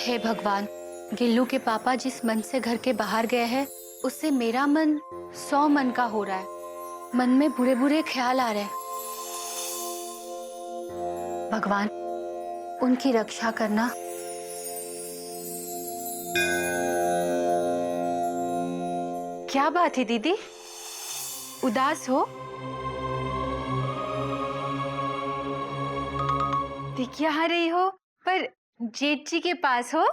हे भगवान, गिल्लू के पापा जिस मन से घर के बाहर गए हैं उससे मेरा मन 100 मन का हो रहा है। मन में बुरे बुरे ख्याल आ रहे हैं। भगवान उनकी रक्षा करना। क्या बात है दीदी, उदास हो? दिख यहाँ रही हो पर जेठ जी के पास हो।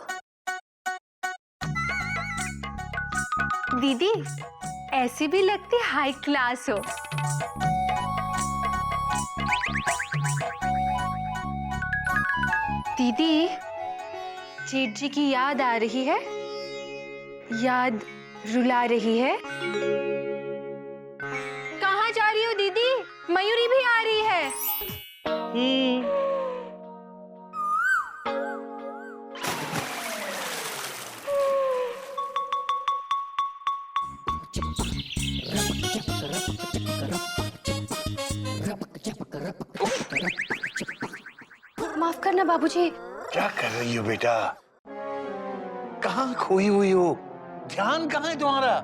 दीदी ऐसी भी लगती हाई क्लास हो। दीदी जेठ जी की याद आ रही है, याद रुला रही है। कहाँ जा रही हो दीदी? मयूरी भी आ रही है। माफ करना बाबूजी। क्या कर रही हो बेटा? कहाँ खोई हुई हो? ध्यान कहाँ है तुम्हारा?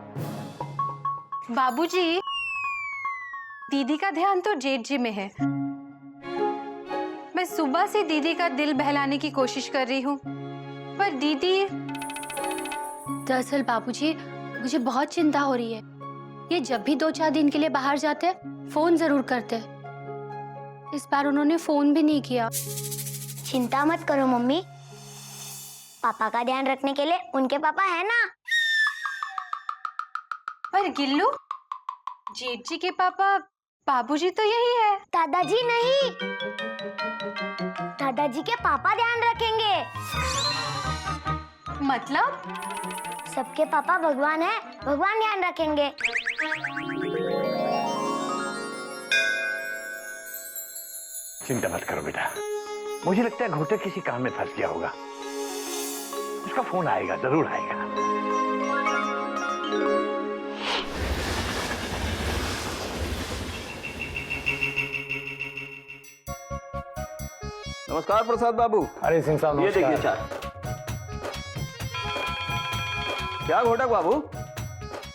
बाबूजी दीदी का ध्यान तो जेठ जी में है। मैं सुबह से दीदी का दिल बहलाने की कोशिश कर रही हूँ पर दीदी। दरअसल बाबूजी मुझे बहुत चिंता हो रही है। ये जब भी 2-4 दिन के लिए बाहर जाते हैं फोन जरूर करते हैं। इस बार उन्होंने फोन भी नहीं किया। चिंता मत करो मम्मी, पापा का ध्यान रखने के लिए उनके पापा है ना। पर गिल्लू, जेठ जी के पापा बाबूजी तो यही है। दादाजी नहीं, दादाजी के पापा ध्यान रखेंगे। मतलब? सबके पापा भगवान है, भगवान ध्यान रखेंगे। चिंता मत करो बेटा, मुझे लगता है घोटक किसी काम में फंस गया होगा। उसका फोन आएगा, जरूर आएगा। नमस्कार प्रसाद बाबू। अरे सिंह साहब ये नमस्कार। देखिए चाय। क्या घोटक बाबू,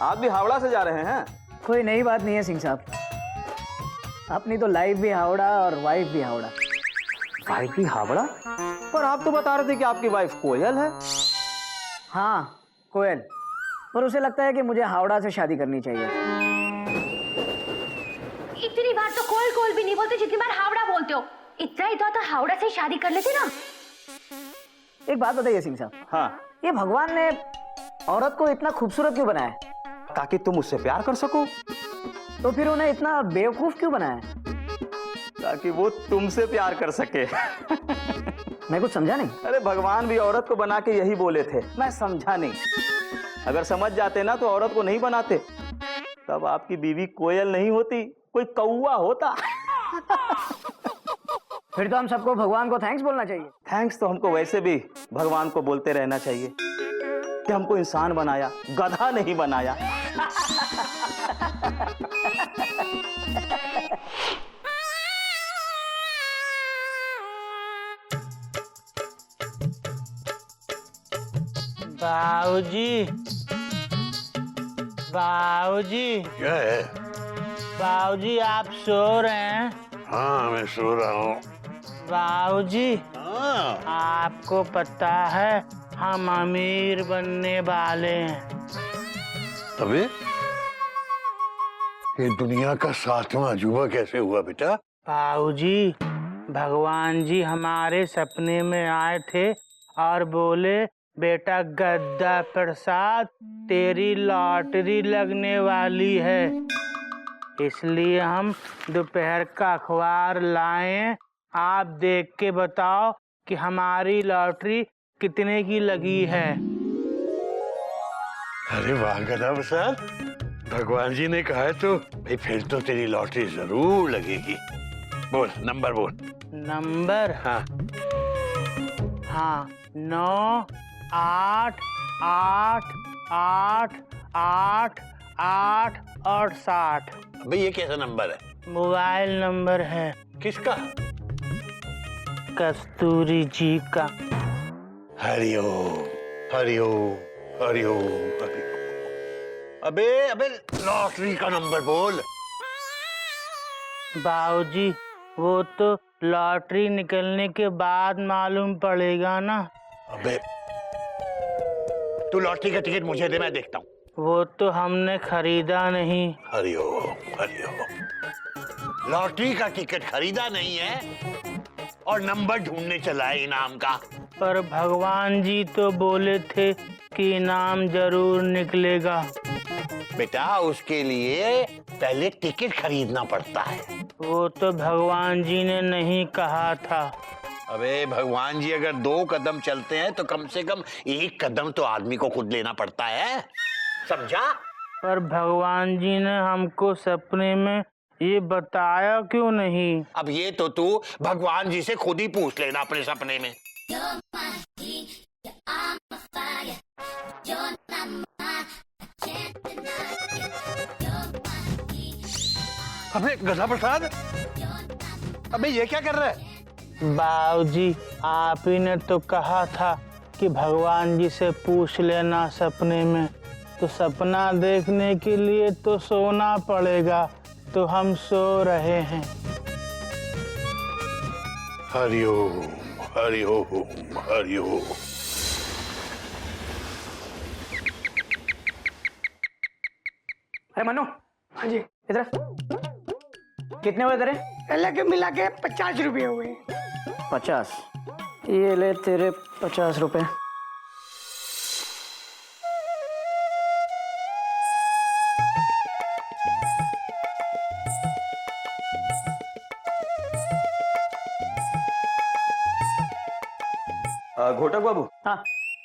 आप भी हावड़ा से जा रहे हैं? कोई नई बात नहीं है सिंह साहब, अपनी तो लाइफ भी हावड़ा और वाइफ भी हावड़ा। वाइफ भी हावड़ा? पर आप तो बता रहे थे कि आपकी वाइफ कोयल है। हाँ कोयल, पर उसे लगता है कि मुझे हावड़ा से शादी करनी चाहिए। इतनी बार तो कोयल कोयल भी नहीं बोलते जितनी बार हावड़ा बोलते हो। इतना ही तो हावड़ा से शादी कर लेते ना। एक बात बताइए सिंह साहब। हाँ, ये भगवान ने औरत को इतना खूबसूरत क्यों बनाया? ताकि तुम उससे प्यार कर सको। तो फिर उन्हें इतना बेवकूफ क्यों बनाया? ताकि वो तुमसे प्यार कर सके। मैं कुछ समझा नहीं। अरे भगवान भी औरत को बना के यही बोले थे, मैं समझा नहीं। अगर समझ जाते ना तो औरत को नहीं बनाते, तब आपकी बीवी कोयल नहीं होती, कोई कौवा होता। फिर तो हम सबको भगवान को थैंक्स बोलना चाहिए। थैंक्स तो हमको वैसे भी भगवान को बोलते रहना चाहिए कि हमको इंसान बनाया, गधा नहीं बनाया। बाबूजी, बाबूजी, क्या है? बाबूजी आप सो रहे हैं? हाँ मैं सो रहा हूँ। बाबूजी हाँ। आपको पता है हम अमीर बनने वाले हैं। अबे ये दुनिया का 7वां अजूबा कैसे हुआ बेटा? बाबूजी भगवान जी हमारे सपने में आए थे और बोले बेटा गद्दा प्रसाद तेरी लॉटरी लगने वाली है, इसलिए हम दोपहर का अखबार लाए। आप देख के बताओ कि हमारी लॉटरी कितने की लगी है। अरे वाह गधा प्रसाद, भगवान जी ने कहा है तो भाई फिर तो तेरी लॉटरी जरूर लगेगी। बोल नंबर बोल। नंबर? हाँ हाँ 9 8 8 8 8 8 और 60। भाई ये कैसा नंबर है? मोबाइल नंबर है। किसका? कस्तूरी जी का। हरिओम हरिओम हरिओम हरिओम। अबे अबे लॉटरी का नंबर बोल। बाबूजी वो तो लॉटरी निकलने के बाद मालूम पड़ेगा ना। अबे तू लॉटरी का टिकट मुझे दे, मैं देखता हूँ। वो तो हमने खरीदा नहीं। हरिओम हरिओम। लॉटरी का टिकट खरीदा नहीं है और नंबर ढूंढने चला है इनाम का। पर भगवान जी तो बोले थे कि इनाम जरूर निकलेगा। बेटा उसके लिए पहले टिकट खरीदना पड़ता है। वो तो भगवान जी ने नहीं कहा था। अबे भगवान जी अगर 2 कदम चलते हैं तो कम से कम 1 कदम तो आदमी को खुद लेना पड़ता है, समझा? पर भगवान जी ने हमको सपने में ये बताया क्यों नहीं? अब ये तो तू भगवान जी से खुद ही पूछ लेना अपने सपने में। अबे गधा प्रसाद, अबे ये क्या कर रहा है? बाबूजी आप ही ने तो कहा था कि भगवान जी से पूछ लेना सपने में। तो सपना देखने के लिए तो सोना पड़ेगा, तो हम सो रहे हैं। हरिओम हरिओम हरिओम। अरे मनु, हाँ जी इधर। कितने हुए तेरे? अलग मिला के 50 रुपये हुए। 50। ये ले तेरे 50 रुपए। घोटक बाबू, हाँ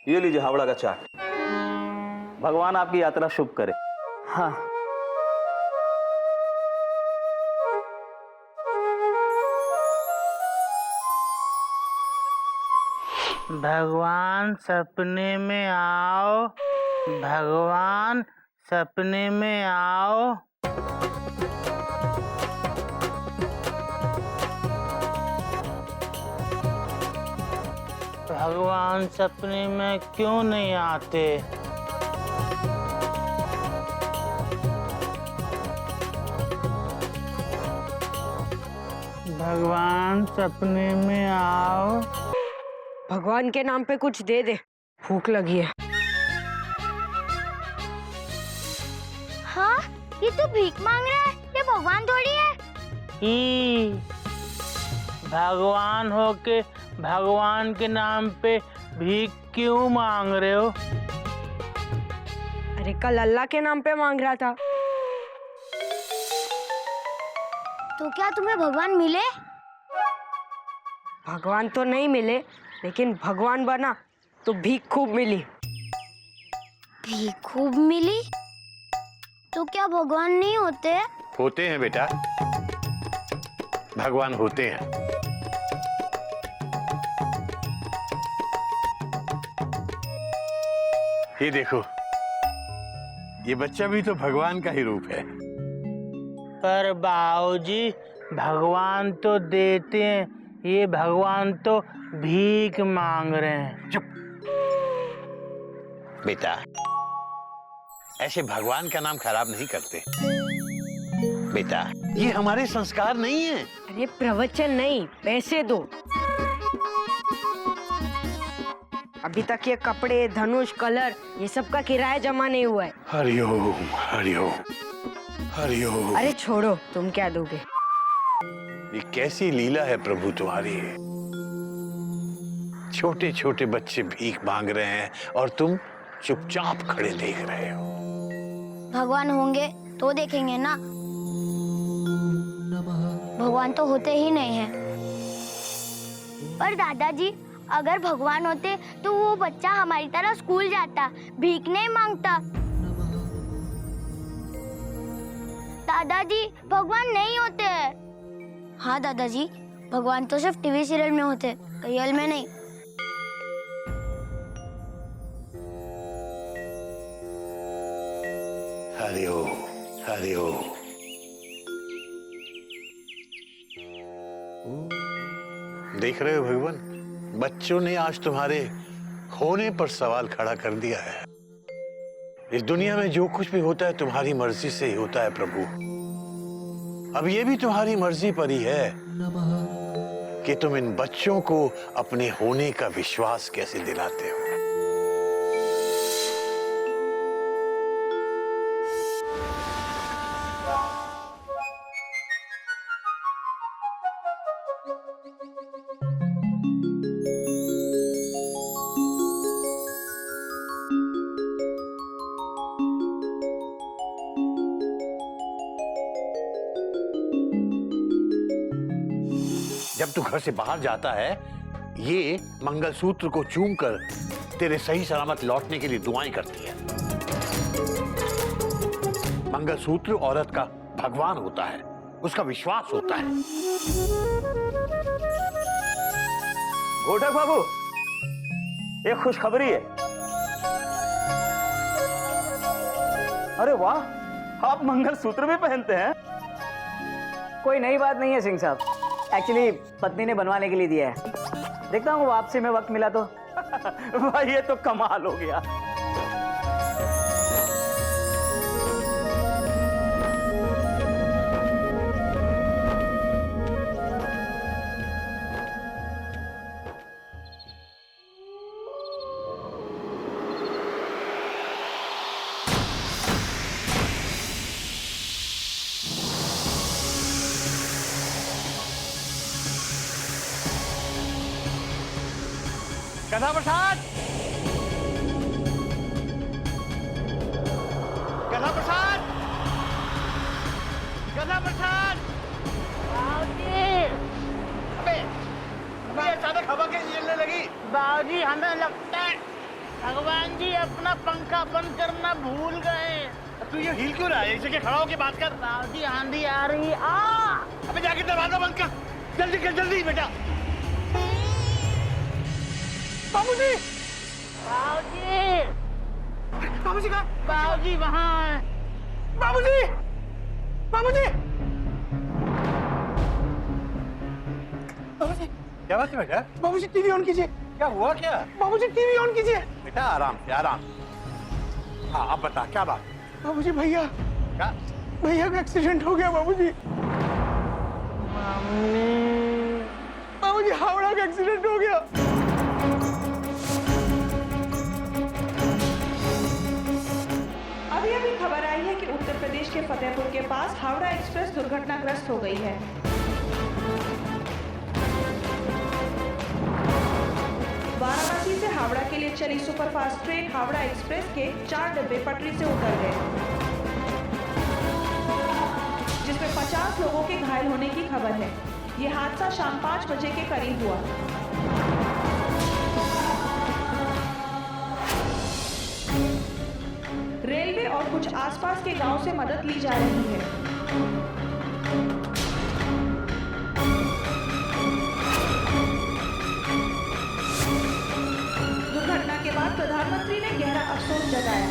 ये लीजिए हावड़ा का चाट। भगवान आपकी यात्रा शुभ करे। हाँ। भगवान सपने में आओ, भगवान सपने में आओ। भगवान सपने में क्यों नहीं आते? भगवान सपने में आओ। भगवान के नाम पे कुछ दे दे, भूख लगी है। हाँ, ये तो भीख मांग रहा है, ये भगवान थोड़ी है। ई भगवान होके भगवान के नाम पे भीख क्यों मांग रहे हो? अरे कल अल्लाह के नाम पे मांग रहा था। तो क्या तुम्हें भगवान मिले? भगवान तो नहीं मिले, लेकिन भगवान बना तो भीख खूब मिली। भीख खूब मिली? तो क्या भगवान नहीं होते? होते हैं बेटा, भगवान होते हैं। ये देखो, ये बच्चा भी तो भगवान का ही रूप है। पर बाबूजी भगवान तो देते हैं, ये भगवान तो भीख मांग रहे हैं। चुप बेटा, ऐसे भगवान का नाम खराब नहीं करते बेटा, ये हमारे संस्कार नहीं है। अरे प्रवचन नहीं, पैसे दो। अभी तक ये कपड़े, धनुष, कलर, ये सब का किराया जमा नहीं हुआ है। हरिओम हरिओम हरिओम। अरे छोड़ो, तुम क्या दोगे? ये कैसी लीला है प्रभु तुम्हारी। छोटे छोटे बच्चे भीख मांग रहे हैं और तुम चुपचाप खड़े देख रहे हो। भगवान होंगे तो देखेंगे ना, भगवान तो होते ही नहीं हैं। पर दादाजी, अगर भगवान होते तो वो बच्चा हमारी तरह स्कूल जाता, भीख नहीं मांगता। दादाजी, भगवान नहीं होते हैं। हाँ दादाजी, भगवान तो सिर्फ टीवी सीरियल में होते, रियल में नहीं। हरिओम हरिओम। देख रहे हो भगवान, बच्चों ने आज तुम्हारे होने पर सवाल खड़ा कर दिया है। इस दुनिया में जो कुछ भी होता है तुम्हारी मर्जी से ही होता है प्रभु। अब ये भी तुम्हारी मर्जी पर ही है कि तुम इन बच्चों को अपने होने का विश्वास कैसे दिलाते हो। जब तू घर से बाहर जाता है, ये मंगलसूत्र को चूमकर तेरे सही सलामत लौटने के लिए दुआएं करती है। मंगलसूत्र औरत का भगवान होता है, उसका विश्वास होता है। घोटक बाबू, एक खुशखबरी है। अरे वाह, आप मंगलसूत्र भी पहनते हैं? कोई नई बात नहीं है सिंह साहब, एक्चुअली पत्नी ने बनवाने के लिए दिया है। देखता हूँ वापसी में वक्त मिला तो। भाई ये तो कमाल हो गया। गधा प्रसाद, गधा प्रसाद, गधा प्रसाद। अबे अचानक हवा कैसी चलने लगी? बाबूजी हमें लगता है भगवान जी अपना पंखा बंद करना भूल गए। तू ये हिल क्यों रहा है? एक जगह खड़ा होके बात कर। बाबूजी आंधी आ रही आ। अबे जाके दरवाजा बंद कर, जल्दी कर, जल्दी बेटा। बाबूजी, बाबूजी, बाबूजी कहाँ? बाबूजी वहाँ है। बाबूजी, बाबूजी, बाबूजी, क्या बात है बेटा? बाबूजी टीवी ऑन कीजिए। क्या हुआ क्या? बाबूजी टीवी ऑन कीजिए। बेटा आराम से, आराम। हाँ अब बता क्या बात? बाबूजी भैया, क्या? भैया का एक्सीडेंट हो गया बाबूजी। बाबूजी हावड़ा का एक्सीडेंट हो गया। अभी खबर आई है कि उत्तर प्रदेश के फतेहपुर के पास हावड़ा एक्सप्रेस दुर्घटनाग्रस्त हो गई है। वाराणसी से हावड़ा के लिए चली सुपरफास्ट ट्रेन हावड़ा एक्सप्रेस के 4 डिब्बे पटरी से उतर गए, जिसमें 50 लोगों के घायल होने की खबर है। ये हादसा शाम 5 बजे के करीब हुआ। रेलवे और कुछ आसपास के गांव से मदद ली जा रही है। दुर्घटना के बाद प्रधानमंत्री ने गहरा अफसोस जताया।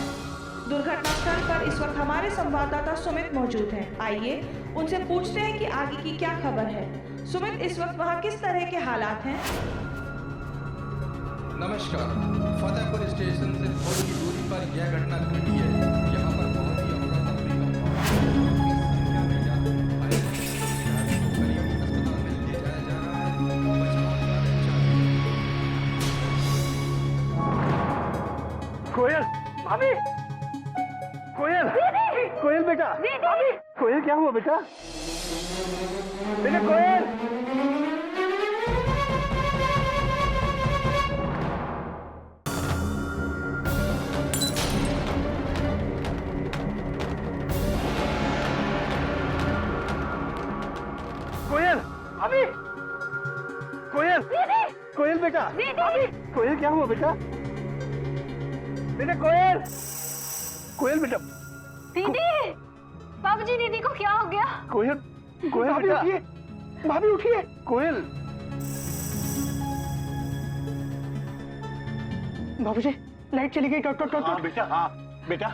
दुर्घटना स्थल पर इस वक्त हमारे संवाददाता सुमित मौजूद हैं। आइए उनसे पूछते हैं कि आगे की क्या खबर है। सुमित, इस वक्त वहाँ किस तरह के हालात हैं? नमस्कार। फतेहपुर स्टेशन से थोड़ी ही दूरी पर यह घटना घटी है। यहाँ पर बहुत ही अफरा-तफरी का माहौल है। इस संख्या में करीबी अस्पताल में ले जाया जा रहा है। कोयल, भाभी, कोयल, कोयल बेटा, भाभी, कोयल क्या हुआ बेटा? बेटा कोयल, कोयल, भाभी, कोयल, कोयल बेटा, भाभी, कोयल क्या हुआ बेटा? बेटा कोयल, कोयल बेटा। दीदी, बाबूजी दीदी को क्या हो गया? कोयल, कोयल भाभी उठिए, भाभी उठिए। कोयल, बाबूजी लाइट चली गई। डॉक्टर, हाँ बेटा, हाँ बेटा,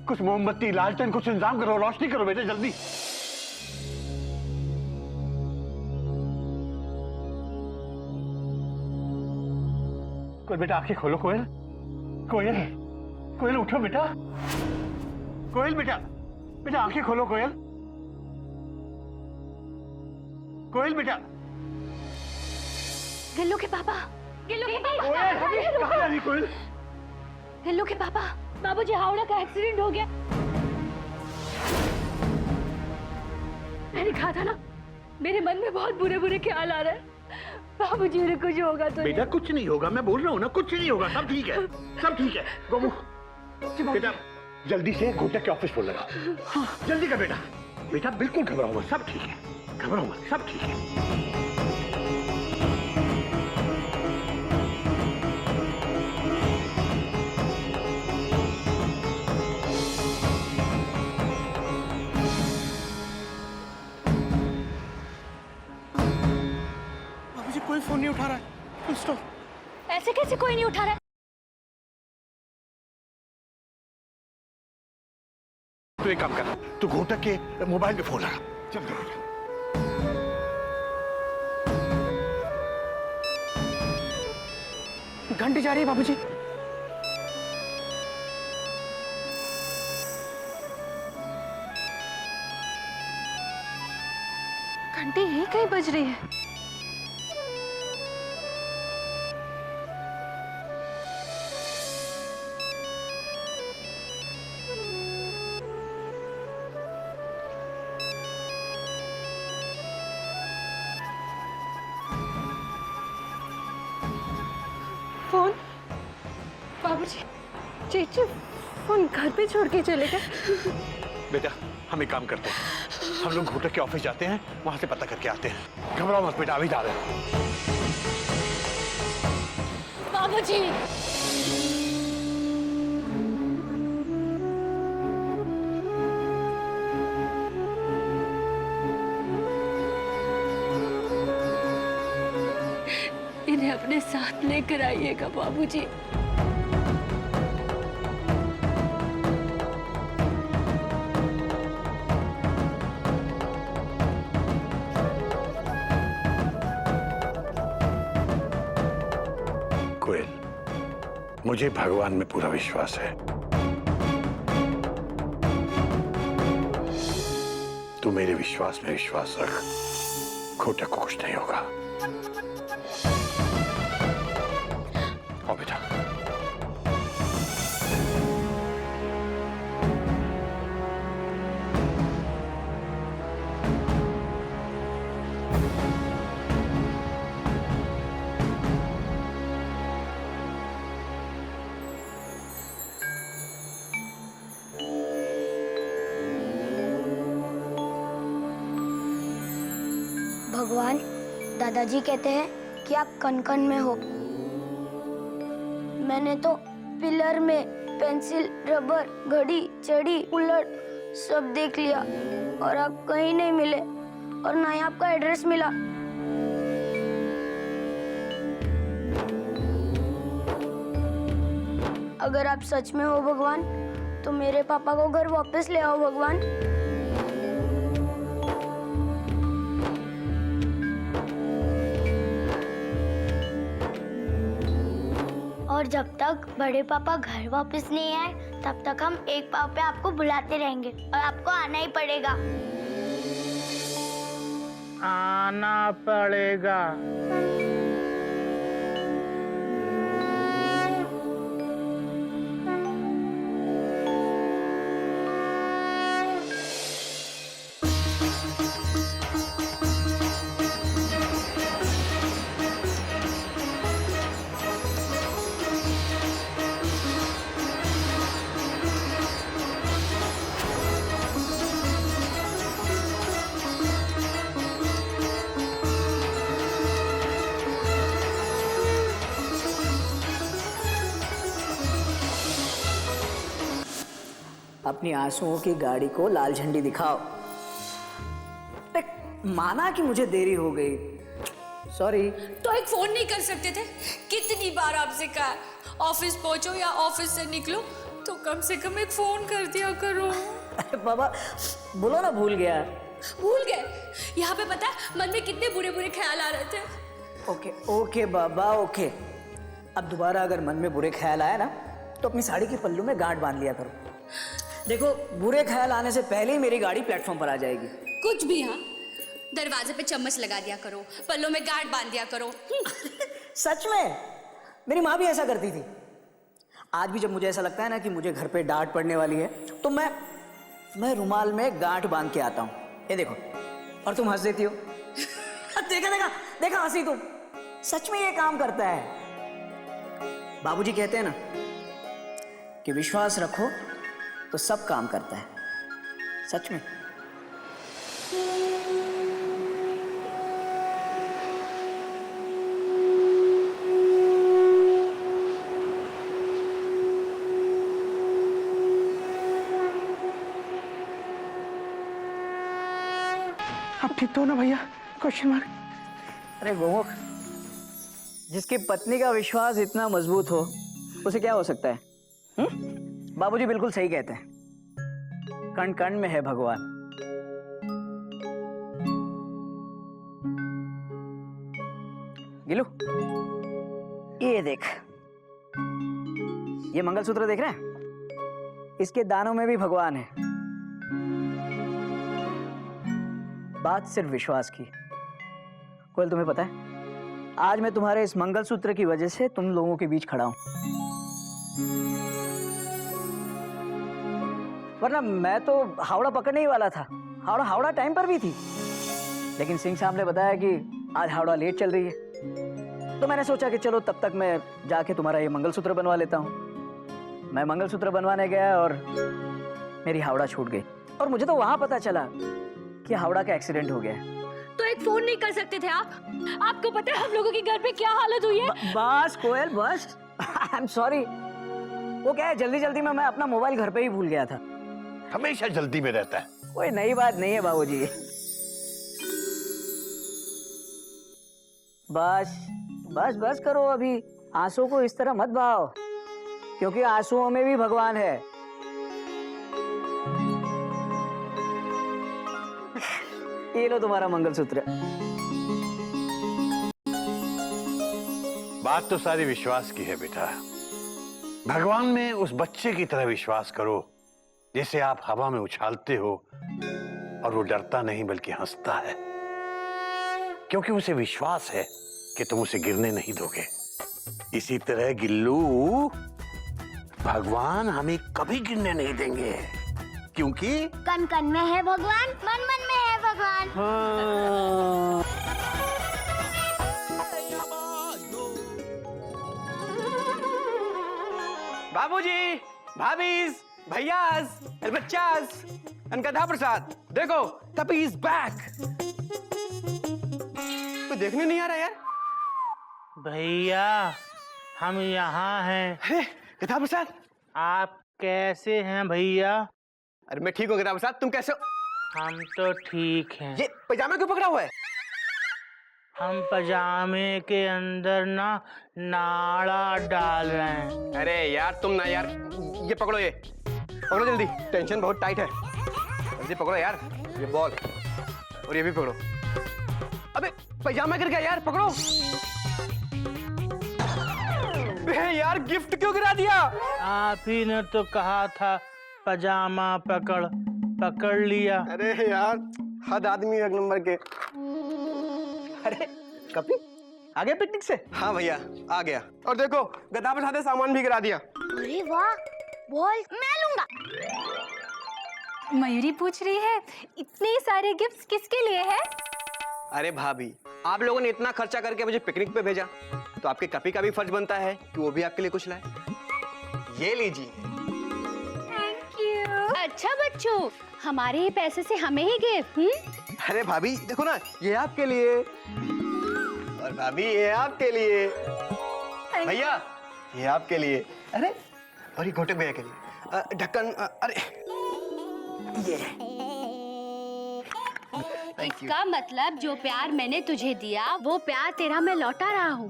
कुछ मोमबत्ती, लालटेन, कुछ इंतजाम करो, रोशनी करो बेटा जल्दी। कोयल बेटा आंखें खोलो। कोयल कोयल कोयल उठो बेटा। कोयल बेटा बेटा आंखें खोलो। कोयल कोयल बेटा। गिल्लू के पापा, गिल्लू के पापा, कोयल कहाँ जा रही कोयल? गिल्लू के पापा, बाबूजी हावड़ा का एक्सीडेंट हो गया। मैंने कहा था ना, मेरे मन में बहुत बुरे बुरे ख्याल आ रहे हैं। बाबूजी ने कुछ होगा तो बेटा कुछ नहीं होगा, मैं बोल रहा हूँ ना कुछ नहीं होगा, सब ठीक है, सब ठीक है। गोमू बेटा जल्दी से घोटक के ऑफिस फोन लगा। हाँ, जल्दी कर बेटा। बेटा बिल्कुल घबराओ मत, सब ठीक है, घबराओ मत, सब ठीक है। बाबूजी कोई फोन नहीं उठा रहा है। स्टॉप। ऐसे कैसे कोई नहीं उठा रहा है? तू एक काम कर, तू घोटक के मोबाइल पे फोन लगा। चल घंटी जा रही है बाबूजी। घंटी यहीं कहीं बज रही है। फोन बाबूजी, चीची फोन घर पे छोड़ के चले गए। बेटा हम एक काम करते हैं, हम लोग घोटक के ऑफिस जाते हैं, वहां से पता करके आते हैं। घबराओ मत बेटा, अभी जा रहे हैं। बाबूजी, इन्हें अपने साथ लेकर आइएगा बाबूजी। कोयल, मुझे भगवान में पूरा विश्वास है। तू मेरे विश्वास में विश्वास रख, घोटक को कुछ नहीं होगा। आओ बेटा। भगवान, दादाजी कहते हैं कि आप कण कण में हो। मैंने तो पिलर में पेंसिल, रबर, घड़ी, चड़ी, उलट सब देख लिया और आप कहीं नहीं मिले और ना ही आपका एड्रेस मिला। अगर आप सच में हो भगवान, तो मेरे पापा को घर वापस ले आओ भगवान। और जब तक बड़े पापा घर वापस नहीं आए, तब तक हम एक पाँव पे आपको बुलाते रहेंगे और आपको आना ही पड़ेगा। आना पड़ेगा। अपनी आंसुओं की गाड़ी को लाल झंडी दिखाओ। माना कि मुझे देरी हो गई, सॉरी। तो एक फोन नहीं कर सकते थे? कितनी बार आपसे कहा ऑफिस पहुंचो या ऑफिस से निकलो तो कम से कम एक फोन कर दिया करो। अरे बाबा बोलो ना, भूल गया। भूल गए? यहाँ पे पता है मन में कितने बुरे बुरे ख्याल आ रहे थे। ओके ओके बाबा ओके, अब दोबारा अगर मन में बुरे ख्याल आया ना तो अपनी साड़ी के पल्लू में गांठ बांध लिया करो। देखो, बुरे ख्याल आने से पहले ही मेरी गाड़ी प्लेटफॉर्म पर आ जाएगी। कुछ भी। हाँ, दरवाजे पे चम्मच लगा दिया करो, पल्लों में गांठ बांध दिया करो। सच में, मेरी माँ भी ऐसा करती थी। आज भी जब मुझे ऐसा लगता है ना कि मुझे घर पे डांट पड़ने वाली है तो मैं रुमाल में गांठ बांध के आता हूँ। ये देखो, और तुम हंस देती हो। देखा देखा देखा, हंसी तुम। सच में ये काम करता है। बाबूजी कहते हैं ना कि विश्वास रखो तो सब काम करता है। सच में। अब ठीक तो हो ना भैया? Question mark. अरे गोमुख, जिसकी पत्नी का विश्वास इतना मजबूत हो उसे क्या हो सकता है? बाबूजी बिल्कुल सही कहते हैं, कण कण में है भगवान। गिलू, ये देख, ये मंगलसूत्र देख रहे हैं? इसके दानों में भी भगवान है। बात सिर्फ विश्वास की। कोयल, तुम्हें पता है आज मैं तुम्हारे इस मंगलसूत्र की वजह से तुम लोगों के बीच खड़ा हूं, वरना मैं तो हावड़ा पकड़ने ही वाला था। हावड़ा टाइम पर भी थी, लेकिन सिंह साहब ने बताया कि आज हावड़ा लेट चल रही है, तो मैंने सोचा कि चलो तब तक मैं जाके तुम्हारा ये मंगलसूत्र बनवा लेता हूँ। मैं मंगलसूत्र बनवाने गया और मेरी हावड़ा छूट गई, और मुझे तो वहां पता चला कि हावड़ा का एक्सीडेंट हो गया है। तो एक फोन नहीं कर सकते थे आप? आपको पता है हम लोगों के घर पे क्या हालत हुई है? बस कोयल, बस। I am sorry. वो क्या है, जल्दी जल्दी में मैं अपना मोबाइल घर पे ही भूल गया था। हमेशा जल्दी में रहता है। कोई नई बात नहीं है बाबूजी। बस बस बस करो, अभी आंसू को इस तरह मत बहाओ, क्योंकि आंसुओं में भी भगवान है। ये लो तुम्हारा मंगलसूत्र। बात तो सारी विश्वास की है बेटा। भगवान में उस बच्चे की तरह विश्वास करो जैसे आप हवा में उछालते हो और वो डरता नहीं बल्कि हंसता है, क्योंकि उसे विश्वास है कि तुम उसे गिरने नहीं दोगे। इसी तरह गिल्लू, भगवान हमें कभी गिरने नहीं देंगे, क्योंकि कण कण में है भगवान, मन मन में है भगवान। बाबूजी, भाभीज, भैयास, बच्चास, गधा प्रसाद, देखो तपी इज बैक। कोई देखने नहीं आ रहा यार। भैया, हम यहाँ हैं। अरे गधा प्रसाद, आप कैसे हैं भैया? अरे मैं ठीक हूँ गधा प्रसाद, तुम कैसे हो? हम तो ठीक हैं। ये पजामा क्यों पकड़ा हुआ है? हम पजामे के अंदर ना नाड़ा डाल रहे हैं। अरे यार तुम ना यार, ये पकड़ो, ये पकड़ो जल्दी, टेंशन बहुत टाइट है। जल्दी पकड़ो यार, ये बॉल और ये भी पकड़ो। अबे पजामा गिर गया यार, पकड़ो। यार गिफ्ट क्यों गिरा दिया? आप ही ने तो कहा था पजामा पकड़ लिया। अरे यार हद आदमी एक नंबर के। अरे कपी आ गया पिकनिक से? हाँ भैया आ गया, और देखो गधा प्रसाद ने सामान भी गिरा दिया। अरे वाह, बॉल मैं लूंगा। मयूरी पूछ रही है इतने सारे गिफ्ट्स किसके लिए है? अरे भाभी, आप लोगों ने इतना खर्चा करके मुझे पिकनिक पे भेजा, तो आपके कपी का भी फर्ज बनता है कि वो भी आपके लिए कुछ लाए। ये लीजिए। Thank you. अच्छा बच्चों, हमारे ही पैसे से हमें ही गिफ्ट। अरे भाभी देखो ना, ये आपके लिए, और भाभी ये आपके लिए, भैया ये आपके लिए, अरे और ये घोटक भैया के लिए, ढक्कन, अरे ये इसका मतलब जो प्यार मैंने तुझे दिया वो प्यार तेरा मैं लौटा रहा हूँ।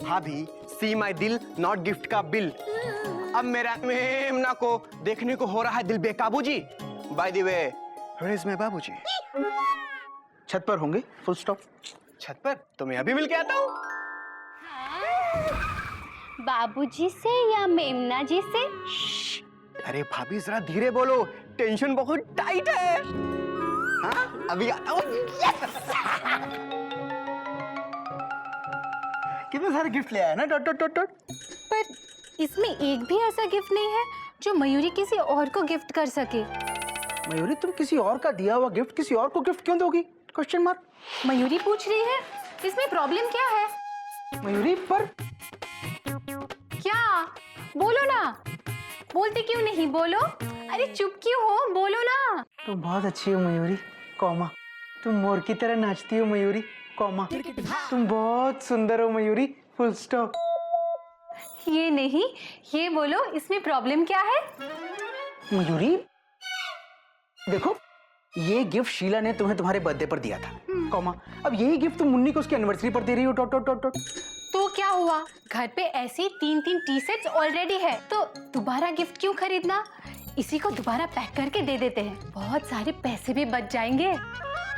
भाभी सी माई दिल नॉट गिफ्ट का बिल। अब मेरा मेमना को देखने को हो रहा है दिल बेकाबू जी। By the way, where is my बाबूजी? छत पर होंगे, फुल स्टॉप। छत पर? तो मैं अभी मिल के आता हूँ। बाबूजी से या मेमना जी से? अरे भाभी जरा धीरे बोलो, टेंशन बहुत टाइट है। हाँ अभी आता हूँ। कितने सारे गिफ्ट ले आया ना डॉट डॉट डॉट डॉट। पर इसमें एक भी ऐसा गिफ्ट नहीं है जो मयूरी किसी और को गिफ्ट कर सके। मयूरी तुम किसी और का दिया हुआ गिफ्ट किसी और को गिफ्ट क्यों दोगी? Question mark. मयूरी पूछ रही है, इसमें प्रॉब्लम क्या है? मयूरी पर क्या? बोलो ना। बोलते क्यों नहीं? बोलो। अरे चुप क्यों हो? बोलो ना। तुम बहुत अच्छी हो मयूरी, कॉमा। तुम मोर की तरह नाचती हो मयूरी, कॉमा। तुम बहुत सुंदर हो मयूरी, फुल स्टॉप। ये नहीं, ये बोलो इसमें प्रॉब्लम क्या है? मयूरी देखो, ये गिफ्ट शीला ने तुम्हें तुम्हारे बर्थडे पर दिया था, कॉमा। अब यही गिफ्ट तुम मुन्नी को उसकी एनिवर्सरी पर दे रही हो, डॉट डॉट डॉट डॉट। तो क्या हुआ? घर पे ऐसी 3-3 टी सेट्स ऑलरेडी है, तो दोबारा गिफ्ट क्यों खरीदना? इसी को दोबारा पैक करके दे देते हैं, बहुत सारे पैसे भी बच जाएंगे।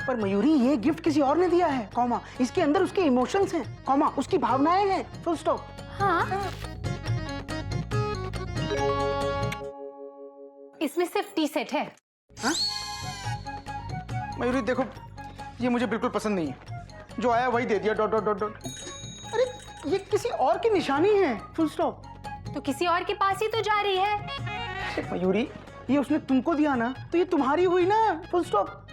पर मयूरी ये गिफ्ट किसी और ने दिया है, कॉमा। इसके अंदर उसके इमोशंस हैं, कॉमा, उसकी भावनाएं हैं, फुल स्टॉप। हाँ, इसमें सिर्फ टी सेट है। हाँ? मयूरी देखो, ये मुझे बिल्कुल पसंद नहीं है। जो आया वही दे दिया, डॉट डॉट डॉट डॉट। अरे ये किसी और की निशानी है, फुल स्टॉप। तो किसी और के पास ही तो जा रही है। मयूरी ये उसने तुमको दिया ना, तो ये तुम्हारी हुई ना, फुल स्टॉप।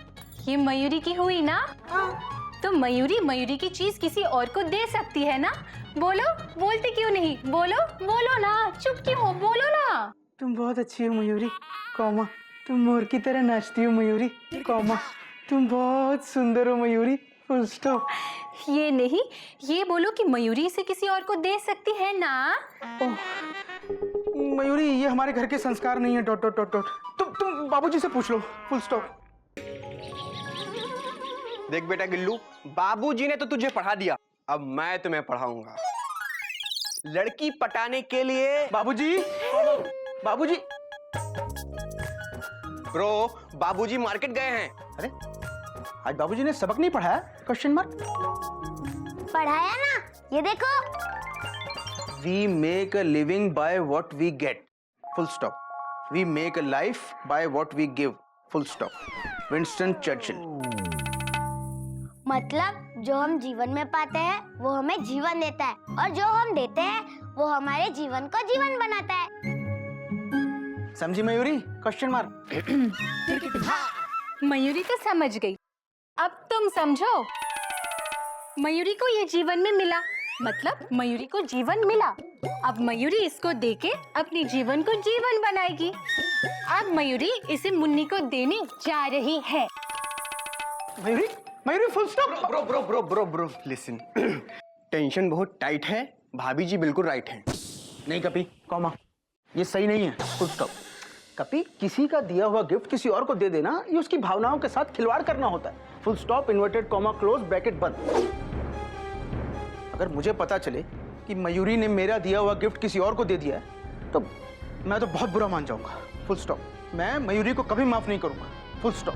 ये मयूरी की हुई ना? तो मयूरी की चीज किसी और को दे सकती है ना? बोलो, बोलते क्यों नहीं? बोलो बोलो ना, चुप क्यों हो? बोलो ना। तुम बहुत अच्छी हो मयूरी, कॉमा। तुम मोर की तरह नाचती हो मयूरी, कॉमा। तुम बहुत सुंदर हो मयूरी, फुल स्टॉप। ये नहीं, ये बोलो कि मयूरी इसे किसी और को दे सकती है ना? मयूरी ये हमारे घर के संस्कार नहीं है, डॉट डॉट डॉट डॉट। तुम बाबूजी से पूछ लो, फुल स्टॉप। देख बेटा गिल्लू, बाबूजी ने तो तुझे पढ़ा दिया, अब मैं तुम्हें पढ़ाऊंगा। लड़की पटाने के लिए बाबूजी, बाबूजी। ब्रो, बाबूजी मार्केट गए हैं। अरे आज बाबूजी ने सबक नहीं पढ़ाया? Question mark. पढ़ाया ना, ये देखो। We make a living by what we get, full stop. We make a life by what we give, full stop. Winston Churchill. मतलब जो हम जीवन में पाते हैं वो हमें जीवन देता है, और जो हम देते हैं वो हमारे जीवन को जीवन बनाता है। समझी मयूरी? Question mark. मयूरी तो समझ गई, अब तुम समझो। मयूरी को ये जीवन में मिला, मतलब मयूरी को जीवन मिला। अब मयूरी इसको देके अपने जीवन को जीवन बनाएगी। अब मयूरी इसे मुन्नी को देने जा रही है। Mayuri, Mayuri full stop. Bro bro bro bro bro listen, tension बहुत टाइट है, भाभी जी बिल्कुल राइट हैं। नहीं कपी, कॉमा, ये सही नहीं है, फुल स्टॉप। कपी, किसी का दिया हुआ गिफ्ट किसी और को दे देना, ये उसकी भावनाओं के साथ खिलवाड़ करना होता है, full stop, inverted comma, close bracket बंद। अगर मुझे पता चले कि मयूरी ने मेरा दिया हुआ गिफ्ट किसी और को दे दिया है, तो मैं तो बहुत बुरा मान जाऊंगा, फुल स्टॉप। मैं मयूरी को कभी माफ नहीं करूंगा, फुल स्टॉप।